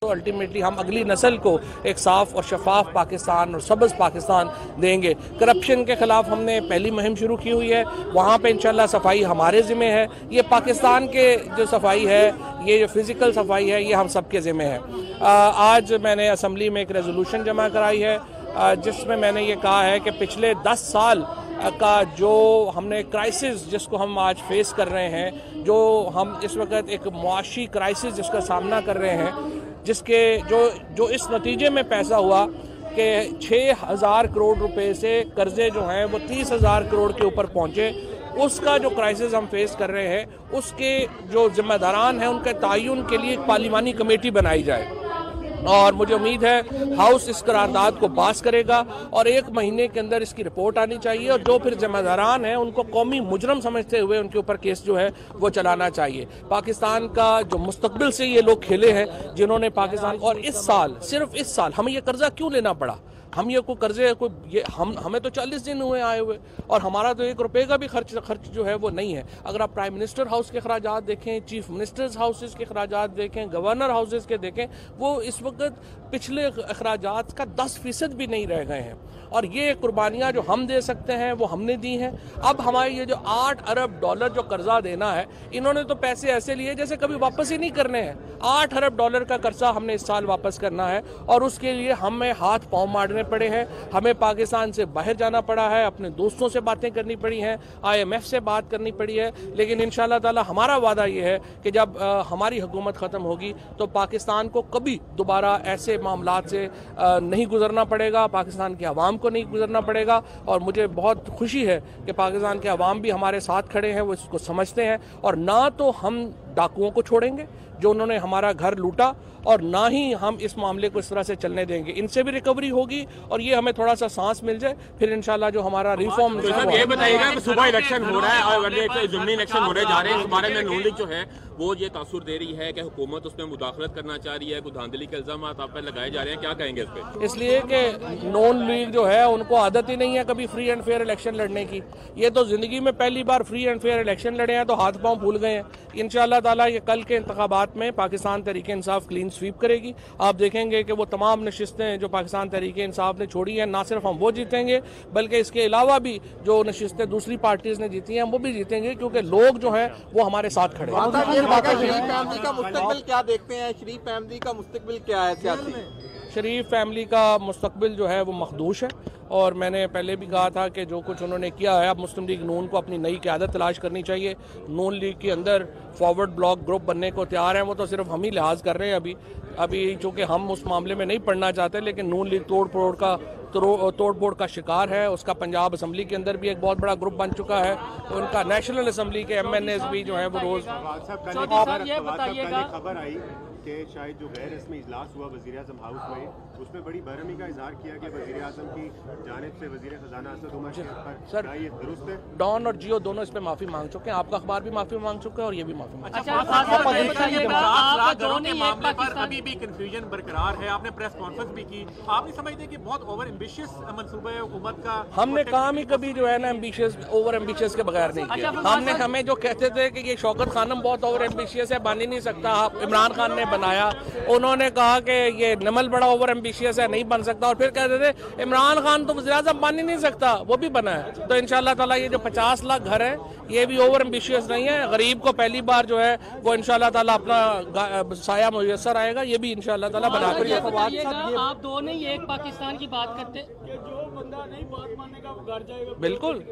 तो अल्टीमेटली हम अगली नस्ल को एक साफ और शफाफ पाकिस्तान और सबज पाकिस्तान देंगे। करप्शन के खिलाफ हमने पहली मुहिम शुरू की हुई है, वहाँ पे इंशाल्लाह सफाई हमारे ज़िम्मे है। ये पाकिस्तान के जो सफाई है, ये जो फिज़िकल सफाई है, ये हम सब के ज़िम्मे है। आज मैंने असम्बली में एक रेजोल्यूशन जमा कराई है जिसमें मैंने ये कहा है कि पिछले 10 साल का जो हमने क्राइसिस जिसको हम आज फेस कर रहे हैं, जो हम इस वक्त एक मुआशी क्राइसिस जिसका सामना कर रहे हैं, जिसके जो इस नतीजे में पैसा हुआ कि 6,000 करोड़ रुपए से कर्जे जो हैं वो 30,000 करोड़ के ऊपर पहुंचे, उसका जो क्राइसिस हम फेस कर रहे हैं, उसके जो जिम्मेदारान हैं उनके तयन के लिए एक पार्लिमानी कमेटी बनाई जाए। और मुझे उम्मीद है हाउस इस करारदाद को पास करेगा और 1 महीने के अंदर इसकी रिपोर्ट आनी चाहिए और जो फिर जिम्मेदारान हैं उनको कौमी मुजरम समझते हुए उनके ऊपर केस जो है वो चलाना चाहिए। पाकिस्तान का जो मुस्तकबिल से ये लोग खेले हैं, जिन्होंने पाकिस्तान, और इस साल, सिर्फ इस साल हमें ये कर्जा क्यों लेना पड़ा? हम ये कोई कर्जे हमें तो 40 दिन हुए आए हुए और हमारा तो 1 रुपये का भी खर्च जो है वो नहीं है। अगर आप प्राइम मिनिस्टर हाउस के अखराजात देखें, चीफ मिनिस्टर्स हाउसेस के अखराजात देखें, गवर्नर हाउसेस के देखें, वो इस वक्त पिछले अखराजात का 10% भी नहीं रह गए हैं। और ये कुर्बानियाँ जो हम दे सकते हैं वो हमने दी हैं। अब हमारे ये जो $8 अरब जो कर्जा देना है, इन्होंने तो पैसे ऐसे लिए जैसे कभी वापस ही नहीं करने हैं। $8 अरब का कर्जा हमने इस साल वापस करना है और उसके लिए हमें हाथ पांव मारने पड़े हैं। हमें पाकिस्तान से बाहर जाना पड़ा है, अपने दोस्तों से बातें करनी पड़ी हैं, IMF से बात करनी पड़ी है। लेकिन इंशाअल्लाह ताला हमारा वादा ये है कि जब हमारी हुकूमत ख़त्म होगी तो पाकिस्तान को कभी दोबारा ऐसे मामलात से नहीं गुजरना पड़ेगा, पाकिस्तान के अवाम को नहीं गुजरना पड़ेगा। और मुझे बहुत खुशी है कि पाकिस्तान के अवाम भी हमारे साथ खड़े हैं, वो इसको समझते हैं। और ना तो हम डाकुओं को छोड़ेंगे जो उन्होंने हमारा घर लूटा, और ना ही हम इस मामले को इस तरह से चलने देंगे। इनसे भी रिकवरी होगी और ये हमें थोड़ा सा सांस मिल जाए, फिर इंशाल्लाह जो हमारा रिफॉर्म। तो ये बताइएगा कि सुबह इलेक्शन हो रहा है और ज़मीनी इलेक्शन होने जा रहे हैं, इस बारे में नून लीग जो है वो ये तासुर दे रही है कि हुकूमत उसमें मुदाखलत करना चाह रही है, कुछ धांधली के इल्जाम आप पर लगाए जा रहे हैं, क्या कहेंगे इस पे? इसलिए कि नून लीग जो है उनको आदत ही नहीं है कभी फ्री एंड फेयर इलेक्शन लड़ने की। ये तो जिंदगी में पहली बार फ्री एंड फेयर इलेक्शन लड़े हैं तो हाथ पांव फूल गए हैं। इंशाअल्लाह ताला ये कल के इंतखाबात में पाकिस्तान तहरीक इंसाफ क्लीन स्वीप करेगी। आप देखेंगे कि वो तमाम नशिस्तें जो पाकिस्तान तहरीक इंसाफ ने छोड़ी हैं, ना सिर्फ हम वो जीतेंगे बल्कि इसके अलावा भी जो नशिस्तें दूसरी पार्टीज ने जीती हैं वो भी जीतेंगे, क्योंकि लोग जो हैं वो हमारे साथ खड़े हैं। शरीफ फैमिली का मुस्तकबिल क्या देखते हैं? शरीफ फैमिली का मुस्तकबिल क्या है सियासी? शरीफ फैमिली का मुस्तकबिल जो है वो मखदूश है और मैंने पहले भी कहा था कि जो कुछ उन्होंने किया है, अब मुस्लिम लीग नून को अपनी नई क़यादत तलाश करनी चाहिए। नून लीग के अंदर फॉरवर्ड ब्लॉक ग्रुप बनने को तैयार हैं, वो तो सिर्फ हम ही लिहाज कर रहे हैं अभी चूँकि हम उस मामले में नहीं पढ़ना चाहते। लेकिन नून लीग तोड़ फोड़ का शिकार है। उसका पंजाब असम्बली के अंदर भी एक बहुत बड़ा ग्रुप बन चुका है। उनका नेशनल असम्बली के MNAs भी जो है वो रोज खबर आई कि शायद जो गैर रस्मी इजलास हुआ वज़ीर-ए-आज़म हाउस में, उसमें बड़ी बरहमी का इजहार किया कि वज़ीर-ए-आज़म की जानिब से वज़ीर ख़जाना असद उमर पर, सर ये दुरुस्त है? डॉन और जियो दोनों इस पे माफी मांग चुके हैं, आपका अखबार भी माफी मांग चुका है और ये भी माफी मांग चुका है। अभी भी कंफ्यूजन बरकरार है। आपने प्रेस कॉन्फ्रेंस भी की, आप नहीं समझते कि बहुत ओवर एम्बिशियस मंसूबा है हुकूमत का? हमने काम ही कभी जो है ना ओवर एम्बिशियस के बगैर नहीं किया। हमें जो कहते थे कि ये शौकत खानम बहुत ओवर एम्बिशियस है, बन ही नहीं सकता, इमरान खान ने बनाया, उन्होंने कहा कि ये नमल बड़ा ओवर एम्बिशियस है, नहीं बन सकता, और फिर कहते थे इमरान खान तो वज़ीर-ए-आज़म बन ही नहीं सकता, वो भी बना है। तो इंशाअल्लाह ताला ये जो 50 लाख घर है ये भी ओवर एम्बिशियस नहीं है। गरीब को पहली बार जो है वो इंशाअल्लाह ताला अपना साया मुयस्सर आएगा, ये भी इंशाअल्लाह ताला बना कर। आप दो नहीं एक पाकिस्तान की बात करते, जो बंदा नहीं बात मानेगा वो घर जाएगा। बिल्कुल।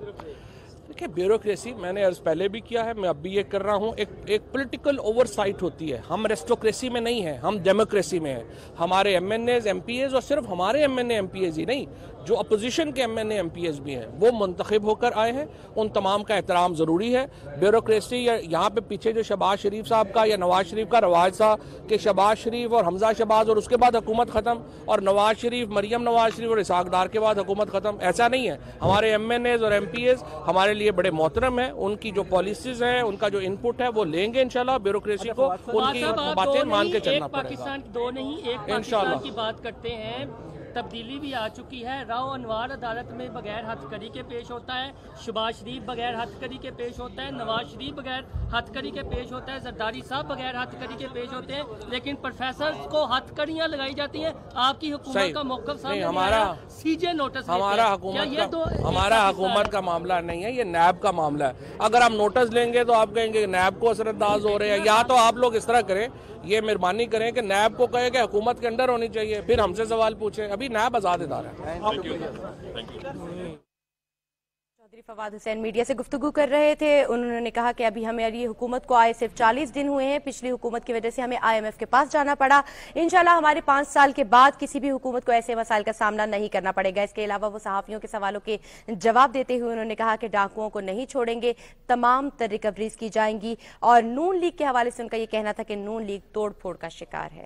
देखिए, ब्यूरोक्रेसी मैंने अर्ज पहले भी किया है, मैं अब भी ये कर रहा हूँ। एक पॉलिटिकल ओवरसाइट होती है। हम रेस्टोक्रेसी में नहीं है, हम डेमोक्रेसी में है। हमारे MNAs MPAs, और सिर्फ हमारे MNA MPAs ही नहीं, जो अपोजिशन के MNA MPAs भी हैं वो मुंतखब होकर आए हैं, उन तमाम का एहतराम ज़रूरी है। ब्यूरोक्रेसी यहाँ पे पीछे जो शहबाज शरीफ साहब का या नवाज शरीफ का रवाज था कि शहबाज शरीफ और हमजा शहबाज और उसके बाद हुकूमत ख़त्म, और नवाज शरीफ, मरियम नवाज शरीफ और इसहाक डार के बाद हुकूमत ख़त्म, ऐसा नहीं है। हमारे MNAs और MPAs हमारे लिए बड़े मोहतरम है, उनकी जो पॉलिसीज हैं, उनका जो इनपुट है वो लेंगे इंशाल्लाह। ब्यूरोक्रेसी को उनकी बातें मान के चलना पड़ेगा। पाकिस्तान दो नहीं एक पाकिस्तान की बात करते हैं, तब्दीली भी आ चुकी है। राव अनवार अदालत में बगैर हथकड़ी के पेश होता है, शहबाज शरीफ बगैर हथकड़ी के पेश होता है, नवाज शरीफ बगैर हथकड़ी के पेश होता है, जरदारी साहब बगैर हथकड़ी के पेश होते हैं, लेकिन प्रोफेसर को हथकड़ियां लगाई जाती हैं। आपकी हुकूमत का मौक़िफ़ सामने हमारा सीजे नोटिस हमारा हुकूमत का मामला नहीं है, ये नैब का मामला है। अगर हम नोटिस लेंगे तो आप कहेंगे नैब को असरअंदाज हो रहे हैं, या तो आप लोग इस तरह करें, ये मेहरबानी करें कि नैब को कहे कि हुकूमत के अंडर होनी चाहिए, फिर हमसे सवाल पूछे। अभी नैब आजाद इदारा है। चौधरी फवाद हुसैन मीडिया से गुफ्तगू कर रहे थे। उन्होंने कहा कि अभी हमारी हुकूमत को आए सिर्फ 40 दिन हुए हैं, पिछली हुकूमत की वजह से हमें IMF के पास जाना पड़ा। इंशाल्लाह हमारे 5 साल के बाद किसी भी हुकूमत को ऐसे मसाइल का सामना नहीं करना पड़ेगा। इसके अलावा वो सहाफ़ियों के सवालों के जवाब देते हुए उन्होंने कहा कि डाकुओं को नहीं छोड़ेंगे, तमाम तर रिकवरीज की जाएंगी। और नून लीग के हवाले से उनका ये कहना था कि नून लीग तोड़ फोड़ का शिकार है।